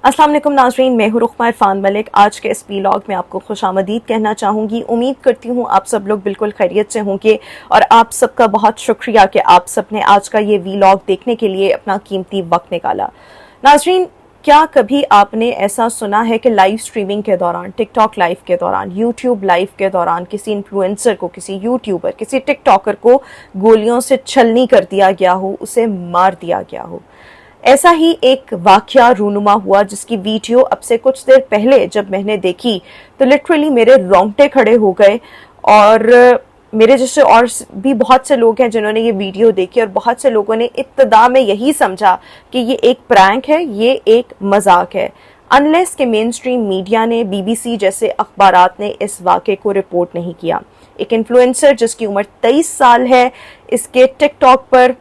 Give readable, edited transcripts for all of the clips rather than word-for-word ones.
अस्सलाम वालेकुम नाज़रीन, मैं हूँ रुखमा इरफान मलिक। आज के इस व्लॉग में आपको खुशामदीद कहना चाहूँगी। उम्मीद करती हूँ आप सब लोग बिल्कुल खैरियत से होंगे और आप सबका बहुत शुक्रिया कि आप सब ने आज का ये व्लॉग देखने के लिए अपना कीमती वक्त निकाला। नाज़रीन, क्या कभी आपने ऐसा सुना है कि लाइव स्ट्रीमिंग के दौरान, टिकटॉक लाइव के दौरान, यूट्यूब लाइव के दौरान किसी इन्फ्लुएंसर को, किसी यूट्यूबर, किसी टिकटॉकर को गोलियों से छलनी कर दिया गया हो, उसे मार दिया गया हो? ऐसा ही एक वाकया रूनुमा हुआ जिसकी वीडियो अब से कुछ देर पहले जब मैंने देखी तो लिटरली मेरे रोंगटे खड़े हो गए। और मेरे जैसे और भी बहुत से लोग हैं जिन्होंने ये वीडियो देखी और बहुत से लोगों ने इब्तिदा में यही समझा कि ये एक प्रैंक है, ये एक मजाक है, अनलेस के मेन स्ट्रीम मीडिया ने, BBC जैसे अखबारात ने इस वाक़े को रिपोर्ट नहीं किया। एक इन्फ्लुएंसर जिसकी उम्र 23 साल है, इसके टिकटॉक पर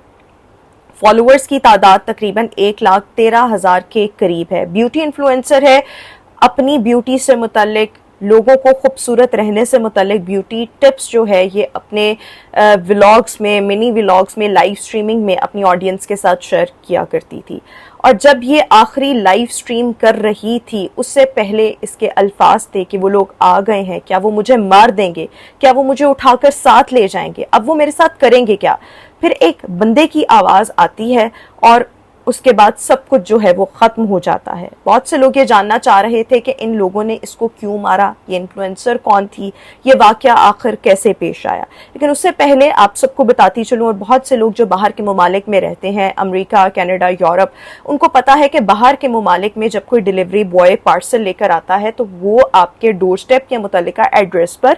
फॉलोअर्स की तादाद तकरीबन 1,13,000 के करीब है। ब्यूटी इन्फ्लुएंसर है, अपनी ब्यूटी से मुतल्लिक, लोगों को खूबसूरत रहने से मुतल्लिक ब्यूटी टिप्स जो है ये अपने व्लॉग्स में, मिनी व्लॉग्स में, लाइव स्ट्रीमिंग में अपनी ऑडियंस के साथ शेयर किया करती थी। और जब ये आखिरी लाइव स्ट्रीम कर रही थी उससे पहले इसके अल्फाज थे कि वो लोग आ गए हैं, क्या वो मुझे मार देंगे, क्या वो मुझे उठाकर साथ ले जाएंगे, अब वो मेरे साथ करेंगे क्या? फिर एक बंदे की आवाज़ आती है और उसके बाद सब कुछ जो है वो ख़त्म हो जाता है। बहुत से लोग ये जानना चाह रहे थे कि इन लोगों ने इसको क्यों मारा, ये इन्फ्लुएंसर कौन थी, ये वाक़या आखिर कैसे पेश आया। लेकिन उससे पहले आप सबको बताती चलूँ, और बहुत से लोग जो बाहर के ममालिक में रहते हैं, अमेरिका, कनाडा, यूरोप, उनको पता है कि बाहर के ममालिक में जब कोई डिलीवरी बॉय पार्सल लेकर आता है तो वो आपके डोर स्टेप के मुतल्लिका एड्रेस पर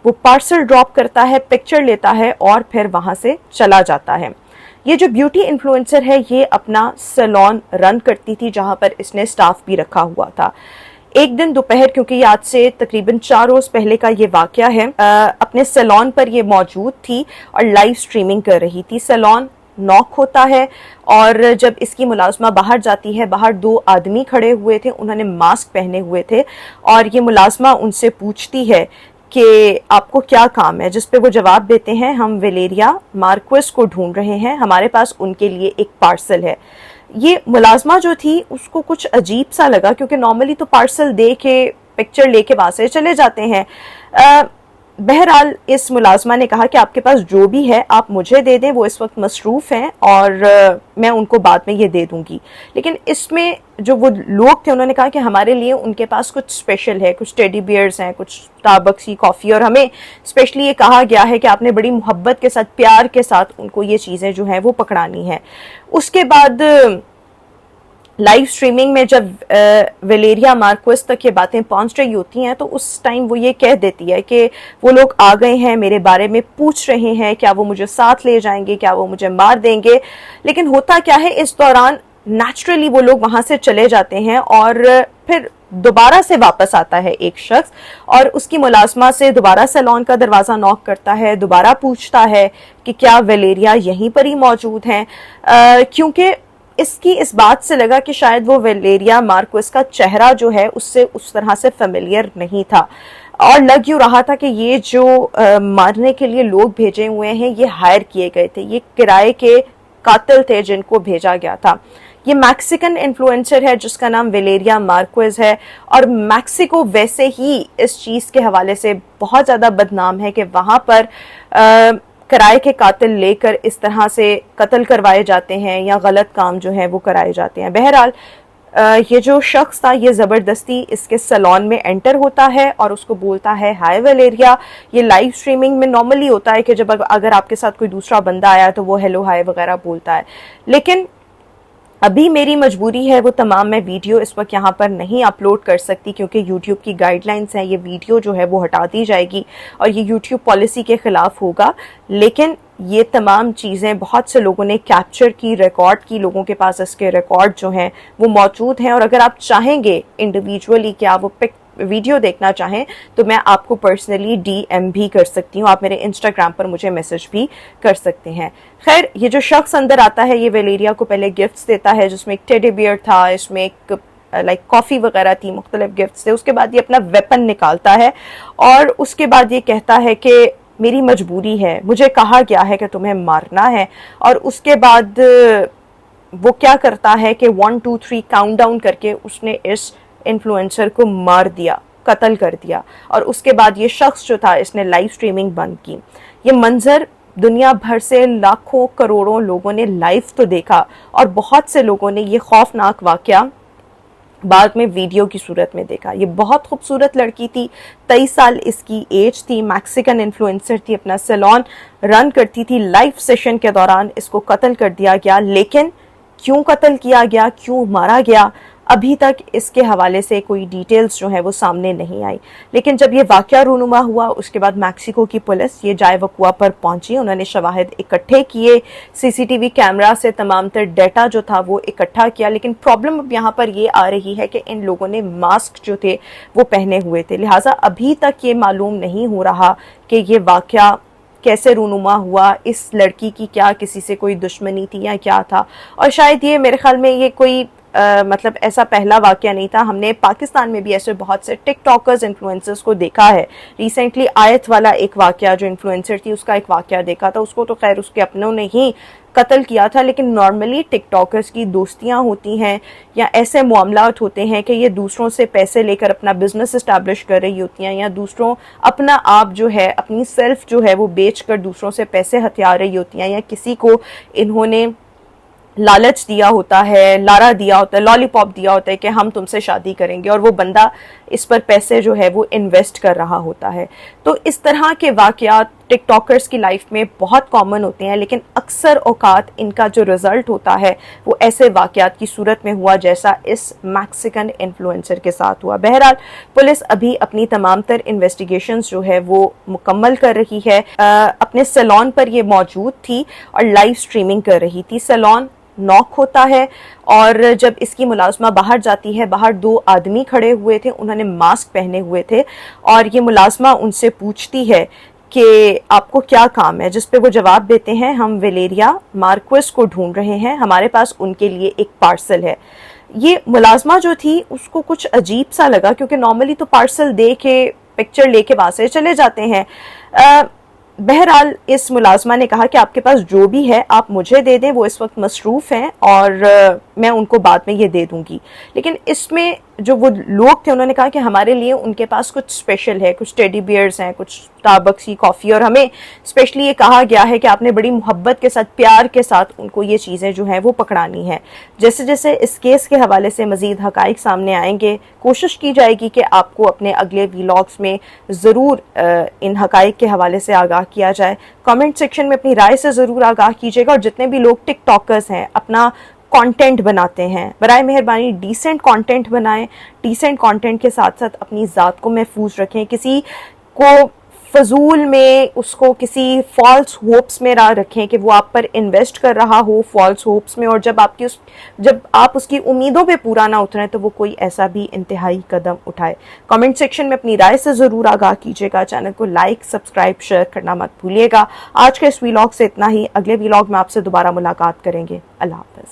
वो पार्सल ड्रॉप करता है, पिक्चर लेता है और फिर वहाँ से चला जाता है। ये जो ब्यूटी इन्फ्लुएंसर है ये अपना सैलून रन करती थी जहां पर इसने स्टाफ भी रखा हुआ था। एक दिन दोपहर, क्योंकि ये आज से तकरीबन 4 रोज पहले का ये वाकया है, अपने सैलून पर ये मौजूद थी और लाइव स्ट्रीमिंग कर रही थी। सैलून नॉक होता है और जब इसकी मुलाजमा बाहर जाती है, बाहर 2 आदमी खड़े हुए थे, उन्होंने मास्क पहने हुए थे और ये मुलाजमा उनसे पूछती है कि आपको क्या काम है, जिस पे वो जवाब देते हैं हम वेलेरिया मार्क्वेस को ढूंढ रहे हैं, हमारे पास उनके लिए एक पार्सल है। ये मुलाजमा जो थी उसको कुछ अजीब सा लगा, क्योंकि नॉर्मली तो पार्सल दे के पिक्चर लेके वहां से चले जाते हैं। बहरहाल इस मुलाजमा ने कहा कि आपके पास जो भी है आप मुझे दे दें, वो इस वक्त मसरूफ़ हैं और मैं उनको बाद में ये दे दूंगी। लेकिन इसमें जो वो लोग थे उन्होंने कहा कि हमारे लिए उनके पास कुछ स्पेशल है, कुछ टेडी बियर्स हैं, कुछ स्टारबक्स की कॉफ़ी, और हमें स्पेशली ये कहा गया है कि आपने बड़ी मोहब्बत के साथ, प्यार के साथ उनको ये चीज़ें जो हैं वो पकड़ानी है। उसके बाद लाइव स्ट्रीमिंग में जब वेलेरिया मार्क्वेस तक ये बातें पहुंच रही होती हैं तो उस टाइम वो ये कह देती है कि वो लोग आ गए हैं, मेरे बारे में पूछ रहे हैं, क्या वो मुझे साथ ले जाएंगे, क्या वो मुझे मार देंगे। लेकिन होता क्या है, इस दौरान नेचुरली वो लोग वहां से चले जाते हैं और फिर दोबारा से वापस आता है एक शख्स और उसकी मुलाजमा से दोबारा सैलून का दरवाज़ा नॉक करता है, दोबारा पूछता है कि क्या वेलेरिया यहीं पर ही मौजूद हैं, क्योंकि इसकी इस बात से लगा कि शायद वो वेलेरिया मार्क्वेस का चेहरा जो है उससे उस तरह से फेमिलियर नहीं था और लग यूँ रहा था कि ये जो मारने के लिए लोग भेजे हुए हैं ये हायर किए गए थे, ये किराए के कातिल थे जिनको भेजा गया था। ये मैक्सिकन इन्फ्लुएंसर है जिसका नाम वेलेरिया मार्क्वेस है और मैक्सिको वैसे ही इस चीज़ के हवाले से बहुत ज़्यादा बदनाम है कि वहाँ पर किराए के कातिल लेकर इस तरह से कत्ल करवाए जाते हैं या गलत काम जो है वो कराए जाते हैं। बहरहाल ये जो शख्स था ये ज़बरदस्ती इसके सैलून में एंटर होता है और उसको बोलता है हाय वेलेरिया। ये लाइव स्ट्रीमिंग में नॉर्मली होता है कि जब अगर आपके साथ कोई दूसरा बंदा आया तो वो हेलो हाय वगैरह बोलता है, लेकिन अभी मेरी मजबूरी है वो तमाम मैं वीडियो इस वक्त यहाँ पर नहीं अपलोड कर सकती क्योंकि YouTube की गाइडलाइंस हैं, ये वीडियो जो है वो हटा दी जाएगी और ये YouTube पॉलिसी के ख़िलाफ़ होगा। लेकिन ये तमाम चीज़ें बहुत से लोगों ने कैप्चर की, रिकॉर्ड की, लोगों के पास इसके रिकॉर्ड जो हैं वो मौजूद हैं और अगर आप चाहेंगे इंडिविजुअली कि आप वो वीडियो देखना चाहें तो मैं आपको पर्सनली DM भी कर सकती हूँ, आप मेरे इंस्टाग्राम पर मुझे मैसेज भी कर सकते हैं। खैर, ये जो शख्स अंदर आता है ये वेलेरिया को पहले गिफ्ट्स देता है जिसमें एक टेडी बियर था, इसमें एक लाइक कॉफ़ी वगैरह थी, मुख्तलिफ गिफ्ट्स थे। उसके बाद ये अपना वेपन निकालता है और उसके बाद ये कहता है कि मेरी मजबूरी है, मुझे कहा गया है कि तुम्हें मारना है। और उसके बाद وہ کیا کرتا ہے کہ 1 2 3 کاؤنٹ ڈاؤن کر کے اس نے اس انفلوئنسر کو مار دیا, قتل کر دیا, اور اس کے بعد یہ شخص جو تھا اس نے لائیو سٹریمنگ بند کی. یہ منظر دنیا بھر سے لاکھوں کروڑوں لوگوں نے لائیو تو دیکھا, اور بہت سے لوگوں نے یہ خوفناک واقعہ بعد میں ویڈیو کی صورت میں دیکھا. یہ بہت خوبصورت لڑکی تھی, 23 سال اس کی ایج تھی, میکسیکن انفلوئنسر تھی, اپنا سیلون رن کرتی تھی. لائیو سیشن کے دوران اس کو قتل کر دیا گیا, لیکن کیوں قتل کیا گیا, کیوں مارا گیا, ابھی تک اس کے حوالے سے کوئی ڈیٹیلز جو ہیں وہ سامنے نہیں آئی. لیکن جب یہ واقعہ رونما ہوا اس کے بعد میکسیکو کی پولیس یہ جائے وقوع پر پہنچی. انہوں نے شواہد اکٹھے کیے, سی سی ٹی وی کیمرہ سے تمام تر ڈیٹا جو تھا وہ اکٹھا کیا. لیکن پرابلم اب یہاں پر یہ آ رہی ہے کہ ان لوگوں نے ماسک جو تھے وہ پہنے ہوئے تھے, لہٰذا ابھی تک یہ معلوم نہیں ہو رہا کہ یہ واقعہ کیسے رونما ہوا, اس لڑکی کی کیا کسی سے کوئی دشمنی تھی یا کیا تھا. اور شاید یہ میرے خیال میں یہ کوئی مطلب ایسا پہلا واقعہ نہیں تھا. ہم نے پاکستان میں بھی ایسے بہت سے ٹک ٹاکرز انفلوئنسرز کو دیکھا ہے. ریسنٹلی آیت والا ایک واقعہ جو انفلوئنسر تھی اس کا ایک واقعہ دیکھا تھا. اس کو تو خیر اس کے اپنوں نے ہی قتل کیا تھا, لیکن نارملی ٹک ٹاکرز کی دوستیاں ہوتی ہیں یا ایسے معاملات ہوتے ہیں کہ یہ دوسروں سے پیسے لے کر اپنا بزنس اسٹیبلش کر رہی ہوتی ہیں, یا دوسروں اپنا آپ جو ہے اپنی سیلف جو ہے وہ بیچ کر دوسروں سے پیسے ہتھیار رہی ہوتی ہیں, یا کسی کو انہوں نے لالچ دیا ہوتا ہے, لارا دیا ہوتا ہے, لالی پاپ دیا ہوتا ہے کہ ہم تم سے شادی کریں گے, اور وہ بندہ اس پر پیسے جو ہے وہ انویسٹ کر رہا ہوتا ہے. تو اس طرح کے واقعات ٹک ٹاکرز کی لائف میں بہت کامن ہوتے ہیں, لیکن اکثر اوقات ان کا جو رزلٹ ہوتا ہے وہ ایسے واقعات کی صورت میں ہوا جیسا اس میکسیکن انفلوئنسر کے ساتھ ہوا. بہرحال پولیس ابھی اپنی تمام تر انویسٹیگیشنز جو ہے وہ مکمل کر رہی ہے. اپنے سیلون پر یہ موجود تھی اور لائیو سٹریمنگ کر رہی تھی. سیلون ناک ہوتا ہے, اور جب اس کی ملازمہ باہر جاتی ہے, باہر 2 آدمی کھڑے ہوئے تھے, انہوں نے ماسک پہنے ہوئے تھے, اور یہ ملازمہ ان سے پوچھتی ہے کہ آپ کو کیا کام ہے, جس پہ وہ جواب دیتے ہیں ہم ویلیریا مارکوس کو ڈھونڈ رہے ہیں, ہمارے پاس ان کے لیے ایک پارسل ہے. یہ ملازمہ جو تھی اس کو کچھ عجیب سا لگا, کیونکہ نارملی تو پارسل دے کے پکچر لے کے وہاں سے چلے جاتے ہیں. بہرحال اس ملازمہ نے کہا کہ آپ کے پاس جو بھی ہے آپ مجھے دے دیں, وہ اس وقت مصروف ہیں اور میں ان کو بعد میں یہ دے دوں گی. لیکن اس میں جو وہ لوگ تھے انہوں نے کہا کہ ہمارے لیے ان کے پاس کچھ اسپیشل ہے, کچھ ٹیڈی بیئرز ہیں, کچھ اسٹاربکس کی کافی, اور ہمیں اسپیشلی یہ کہا گیا ہے کہ آپ نے بڑی محبت کے ساتھ, پیار کے ساتھ ان کو یہ چیزیں جو ہیں وہ پکڑانی ہیں. جیسے جیسے اس کیس کے حوالے سے مزید حقائق سامنے آئیں گے, کوشش کی جائے گی کہ آپ کو اپنے اگلے ویلاگز میں ضرور ان حقائق کے حوالے سے آگاہ کیا جائے. کامنٹ سیکشن میں اپنی رائے سے ضرور آگاہ کیجیے گا, اور جتنے بھی لوگ ٹک ٹاکرز ہیں اپنا کانٹینٹ بناتے ہیں, برائے مہربانی ڈیسنٹ کانٹینٹ بنائیں. ڈیسنٹ کانٹینٹ کے ساتھ ساتھ اپنی ذات کو محفوظ رکھیں, کسی کو فضول میں, اس کو کسی فالس ہوپس میں نہ رکھیں کہ وہ آپ پر انویسٹ کر رہا ہو فالس ہوپس میں, اور جب آپ اس کی امیدوں پہ پورا نہ اتریں تو وہ کوئی ایسا بھی انتہائی قدم اٹھائے. کمنٹ سیکشن میں اپنی رائے سے ضرور آگاہ کیجیے گا. چینل کو لائک, سبسکرائب, شیئر کرنا مت بھولیے گا. آج کے اس ویلاگ سے اتنا ہی. اگلے ویلاگ میں آپ سے دوبارہ ملاقات کریں گے. اللہ حافظ.